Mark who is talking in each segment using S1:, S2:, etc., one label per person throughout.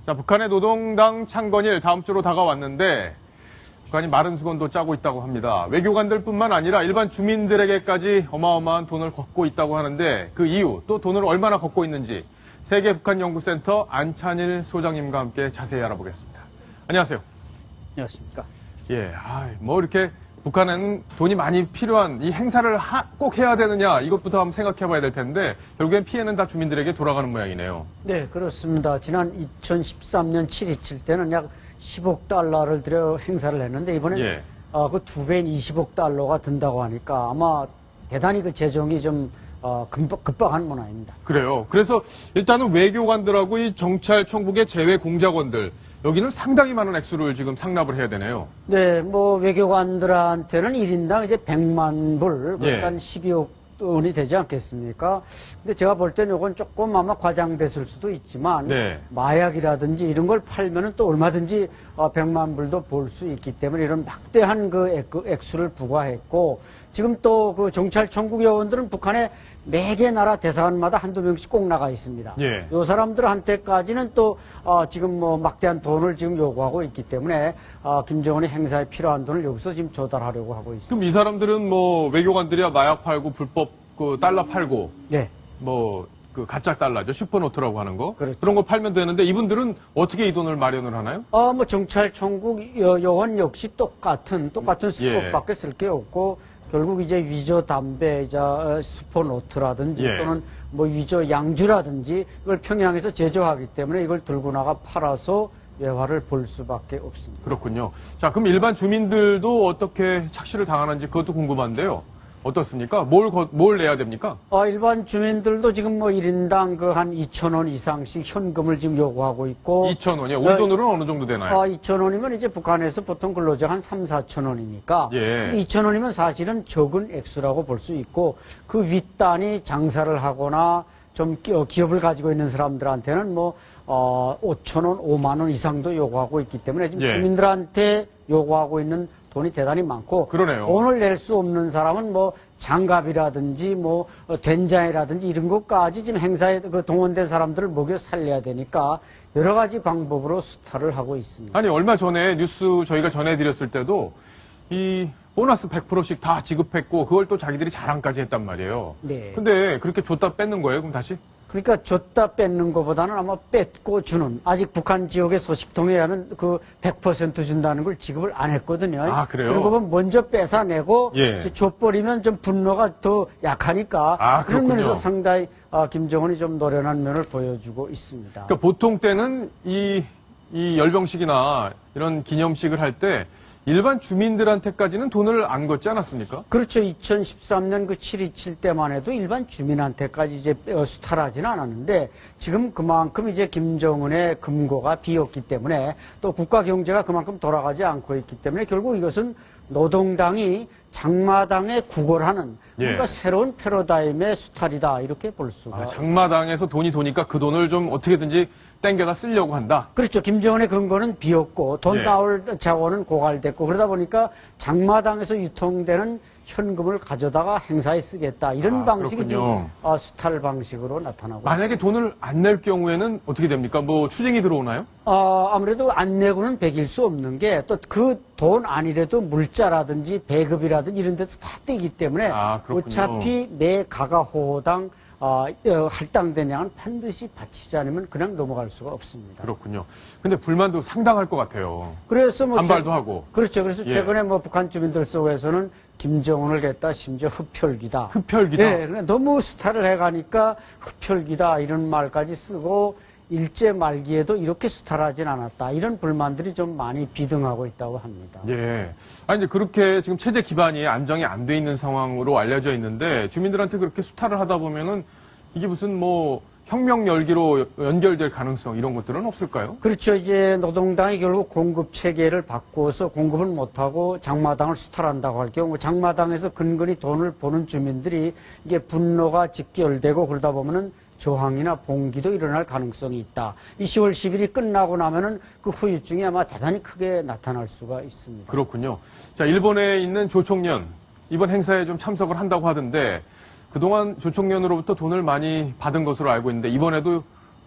S1: 자, 북한의 노동당 창건일 다음 주로 다가왔는데 북한이 마른 수건도 짜고 있다고 합니다. 외교관들뿐만 아니라 일반 주민들에게까지 어마어마한 돈을 걷고 있다고 하는데 그 이유, 또 돈을 얼마나 걷고 있는지 세계북한연구센터 안찬일 소장님과 함께 자세히 알아보겠습니다. 안녕하세요.
S2: 안녕하십니까.
S1: 예, 뭐 이렇게 북한은 돈이 많이 필요한 이 행사를 꼭 해야 되느냐 이것부터 한번 생각해 봐야 될 텐데 결국엔 피해는 다 주민들에게 돌아가는 모양이네요.
S2: 네, 그렇습니다. 지난 2013년 7.27 때는 약 10억 달러를 들여 행사를 했는데 이번엔 그 두 배인 20억 달러가 든다고 하니까 아마 대단히 그 재정이 좀 급박한 모양입니다.
S1: 그래요. 그래서 일단은 외교관들하고 이 정찰총국의 제외 공작원들 여기는 상당히 많은 액수를 지금 상납을 해야 되네요.
S2: 네, 뭐 외교관들한테는 1인당 이제 100만 불, 그러니까 12억 원이 되지 않겠습니까? 근데 제가 볼 때는 이건 조금 아마 과장됐을 수도 있지만 마약이라든지 이런 걸 팔면은 또 얼마든지 100만 불도 벌 수 있기 때문에 이런 막대한 그 액수를 부과했고 지금 또 그 정찰총국 요원들은 북한의 매개 나라 대사관마다 한두 명씩 꼭 나가 있습니다. 요 사람들한테까지는 또 지금 뭐 막대한 돈을 지금 요구하고 있기 때문에 김정은의 행사에 필요한 돈을 여기서 지금 조달하려고 하고 있습니다.
S1: 그럼 이 사람들은 뭐 외교관들이야 마약 팔고 불법 그 달러 팔고 뭐 그 가짜 달러죠. 슈퍼노트라고 하는 거.
S2: 그렇죠.
S1: 그런 거 팔면 되는데 이분들은 어떻게 이 돈을 마련을 하나요?
S2: 뭐 정찰총국 요원 역시 똑같은 수법밖에 쓸 게 없고 결국 이제 위조 담배이자 슈퍼노트라든지 또는 뭐 위조 양주라든지 이걸 평양에서 제조하기 때문에 이걸 들고 나가 팔아서 외화를 볼 수밖에 없습니다.
S1: 그렇군요. 자, 그럼 일반 주민들도 어떻게 착취를 당하는지 그것도 궁금한데요. 어떻습니까? 뭘 내야 됩니까?
S2: 일반 주민들도 지금 뭐 1인당 그 한 2,000원 이상씩 현금을 지금 요구하고 있고.
S1: 2,000원이요? 우리 돈으로는 어느 정도 되나요?
S2: 2,000원이면 이제 북한에서 보통 근로자가 한 3, 4,000원이니까. 2,000원이면 사실은 적은 액수라고 볼 수 있고 그 윗단이 장사를 하거나 좀 기업을 가지고 있는 사람들한테는 뭐 5,000원, 5만 원 이상도 요구하고 있기 때문에 지금 주민들한테 요구하고 있는 돈이 대단히 많고 돈을 낼 수 없는 사람은 뭐 장갑이라든지 뭐 된장이라든지 이런 것까지 지금 행사에 그 동원된 사람들을 먹여 살려야 되니까 여러 가지 방법으로 수탈을 하고 있습니다.
S1: 아니 얼마 전에 뉴스 저희가 전해드렸을 때도 이 보너스 100%씩 다 지급했고 그걸 또 자기들이 자랑까지 했단 말이에요. 근데 그렇게 줬다 뺏는 거예요? 그럼 다시?
S2: 그러니까 줬다 뺏는 것보다는 아마 뺏고 주는 아직 북한 지역의 소식통에 의하면 그 100% 준다는 걸 지급을 안 했거든요.
S1: 그래요?
S2: 그리고 먼저 뺏어내고 줘버리면 좀 분노가 더 약하니까 그런 면에서 상당히 김정은이 좀 노련한 면을 보여주고 있습니다.
S1: 그러니까 보통 때는 이 열병식이나 이런 기념식을 할 때 일반 주민들한테까지는 돈을 안 걷지 않았습니까?
S2: 그렇죠. 2013년 그 7.27 때만 해도 일반 주민한테까지 이제 수탈하지는 않았는데 지금 그만큼 이제 김정은의 금고가 비었기 때문에 또 국가 경제가 그만큼 돌아가지 않고 있기 때문에 결국 이것은 노동당이 장마당에 구걸하는 그러니까 새로운 패러다임의 수탈이다 이렇게 볼 수가
S1: 장마당에서 돈이 도니까 그 돈을 좀 어떻게든지 땡겨다 쓰려고 한다.
S2: 그렇죠. 김정은의 근거는 비었고 돈 나올 자원은 고갈됐고 그러다 보니까 장마당에서 유통되는 현금을 가져다가 행사에 쓰겠다. 이런 방식이 지금 수탈 방식으로 나타나고
S1: 만약에 돈을 안 낼 경우에는 어떻게 됩니까? 뭐 추징이 들어오나요?
S2: 아무래도 안 내고는 배길 수 없는 게 또 그 돈 아니래도 물자라든지 배급이라든지 이런 데서 다 떼기 때문에 어차피 매 가가호당 할당된 양은 반드시 바치지 않으면 그냥 넘어갈 수가 없습니다.
S1: 그렇군요. 근데 불만도 상당할 것 같아요.
S2: 그래서 뭐
S1: 반발도 하고.
S2: 그렇죠. 그래서 최근에 뭐 북한 주민들 속에서는 김정은을 갖다 심지어 흡혈귀다.
S1: 흡혈귀다.
S2: 너무 수탈을 해가니까 흡혈귀다 이런 말까지 쓰고 일제 말기에도 이렇게 수탈하진 않았다. 이런 불만들이 좀 많이 비등하고 있다고 합니다.
S1: 아니, 이제 그렇게 지금 체제 기반이 안정이 안 돼 있는 상황으로 알려져 있는데 주민들한테 그렇게 수탈을 하다 보면은 이게 무슨 뭐 혁명 열기로 연결될 가능성 이런 것들은 없을까요?
S2: 그렇죠. 이제 노동당이 결국 공급 체계를 바꿔서 공급을 못하고 장마당을 수탈한다고 할 경우 장마당에서 근근히 돈을 버는 주민들이 이게 분노가 직결되고 그러다 보면은 저항이나 봉기도 일어날 가능성이 있다. 이 10월 10일이 끝나고 나면은 그 후유증이 아마 대단히 크게 나타날 수가 있습니다.
S1: 그렇군요. 자, 일본에 있는 조총련 이번 행사에 좀 참석을 한다고 하던데 그동안 조총련으로부터 돈을 많이 받은 것으로 알고 있는데 이번에도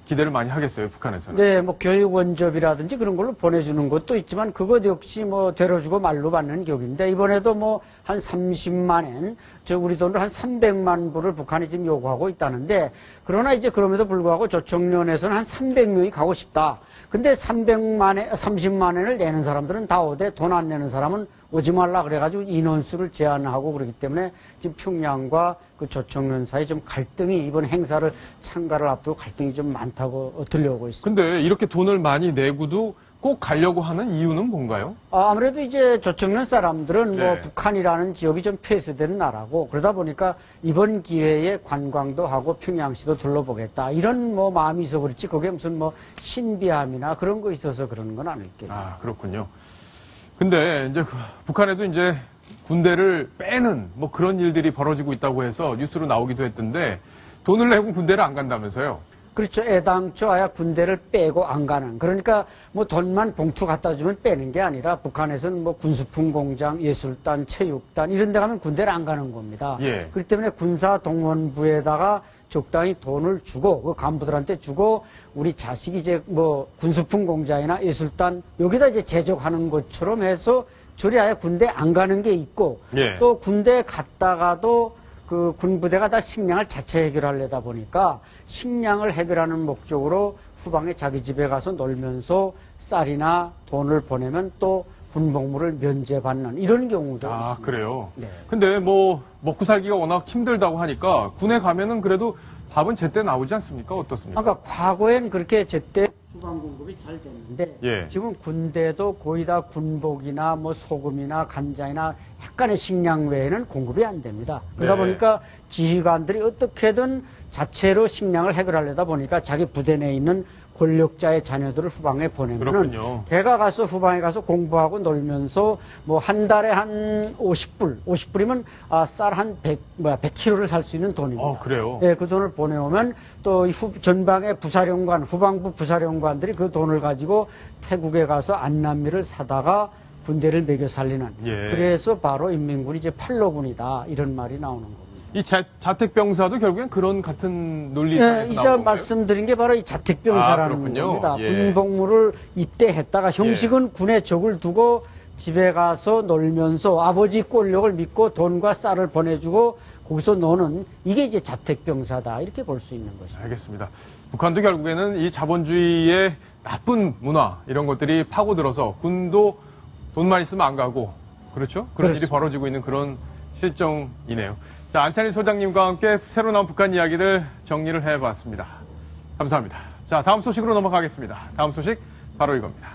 S1: 기대를 많이 하겠어요, 북한에서는.
S2: 네, 뭐 교육 원접이라든지 그런 걸로 보내주는 것도 있지만 그것 역시 뭐 되러주고 말로 받는 격인데 이번에도 뭐 한 30만엔, 우리 돈으로 한 300만 불을 북한이 지금 요구하고 있다는데 그러나 이제 그럼에도 불구하고 조청련에서는 한 300명이 가고 싶다. 근데 30만엔을 내는 사람들은 다 오되 돈 안 내는 사람은 오지 말라 그래가지고 인원수를 제한하고 그러기 때문에 지금 평양과 그 조청련 사이 좀 갈등이 이번 행사를 참가를 앞두고 갈등이 좀 많다고 들려오고 있습니다.
S1: 근데 이렇게 돈을 많이 내고도 꼭 가려고 하는 이유는 뭔가요?
S2: 아무래도 이제 조청련 사람들은
S1: 네.
S2: 뭐 북한이라는 지역이 좀 폐쇄된 나라고 그러다 보니까 이번 기회에 관광도 하고 평양시도 둘러보겠다 이런 뭐 마음이 있어 그렇지 그게 무슨 뭐 신비함이나 그런 거 있어서 그런 건 아닐게요.
S1: 아, 그렇군요. 근데 이제 북한에도 이제 군대를 빼는 뭐 그런 일들이 벌어지고 있다고 해서 뉴스로 나오기도 했던데 돈을 내고 군대를 안 간다면서요?
S2: 그렇죠. 애당초 아야 군대를 빼고 안 가는. 그러니까 뭐 돈만 봉투 갖다 주면 빼는 게 아니라 북한에서는 뭐 군수품 공장, 예술단, 체육단 이런 데 가면 군대를 안 가는 겁니다.
S1: 예.
S2: 그렇기 때문에 군사동원부에다가 적당히 돈을 주고 그 간부들한테 주고 우리 자식이 이제 뭐 군수품 공장이나 예술단 여기다 이제 제적하는 것처럼 해서 저리 아예 군대 안 가는 게 있고
S1: 예.
S2: 또 군대 갔다가도 그 군부대가 다 식량을 자체 해결하려다 보니까 식량을 해결하는 목적으로 후방에 자기 집에 가서 놀면서 쌀이나 돈을 보내면 또 군복무를 면제받는 이런 경우도
S1: 아,
S2: 있습니다.
S1: 그래요?
S2: 네.
S1: 근데 뭐 먹고 살기가 워낙 힘들다고 하니까 군에 가면은 그래도 밥은 제때 나오지 않습니까? 어떻습니까?
S2: 그러니까 과거엔 그렇게 제때 후방 공급이 잘 됐는데
S1: 예.
S2: 지금 군대도 거의 다 군복이나 뭐 소금이나 간장이나 약간의 식량 외에는 공급이 안 됩니다. 그러다
S1: 네.
S2: 보니까 지휘관들이 어떻게든 자체로 식량을 해결하려다 보니까 자기 부대 내에 있는 권력자의 자녀들을 후방에 보내면은
S1: 그렇군요.
S2: 걔가 가서 후방에 가서 공부하고 놀면서 뭐 한 달에 한 50불이면 쌀 한 100kg를 살 수 있는 돈입니다.
S1: 그래요?
S2: 예, 그 돈을 보내오면 또 전방의 부사령관, 후방부 부사령관들이 그 돈을 가지고 태국에 가서 안남미를 사다가 군대를 먹여 살리는.
S1: 예.
S2: 그래서 바로 인민군이 이제 팔로군이다 이런 말이 나오는 겁니다.
S1: 이 자택병사도 결국엔 그런 같은 논리에서
S2: 예,
S1: 나온
S2: 이제
S1: 건가요?
S2: 말씀드린 게 바로 이 자택병사라는
S1: 그렇군요.
S2: 겁니다.
S1: 예.
S2: 군복무를 입대했다가 형식은 군에 적을 두고 집에 가서 놀면서 아버지 꼴력을 믿고 돈과 쌀을 보내주고 거기서 노는 이게 이제 자택병사다 이렇게 볼 수 있는 거죠.
S1: 알겠습니다. 북한도 결국에는 이 자본주의의 나쁜 문화 이런 것들이 파고들어서 군도 돈만 있으면 안 가고 그렇죠? 그런 일이
S2: 그렇습니다.
S1: 벌어지고 있는 그런 실정이네요. 자, 안찬희 소장님과 함께 새로 나온 북한 이야기들 정리를 해봤습니다. 감사합니다. 자, 다음 소식으로 넘어가겠습니다. 다음 소식 바로 이겁니다.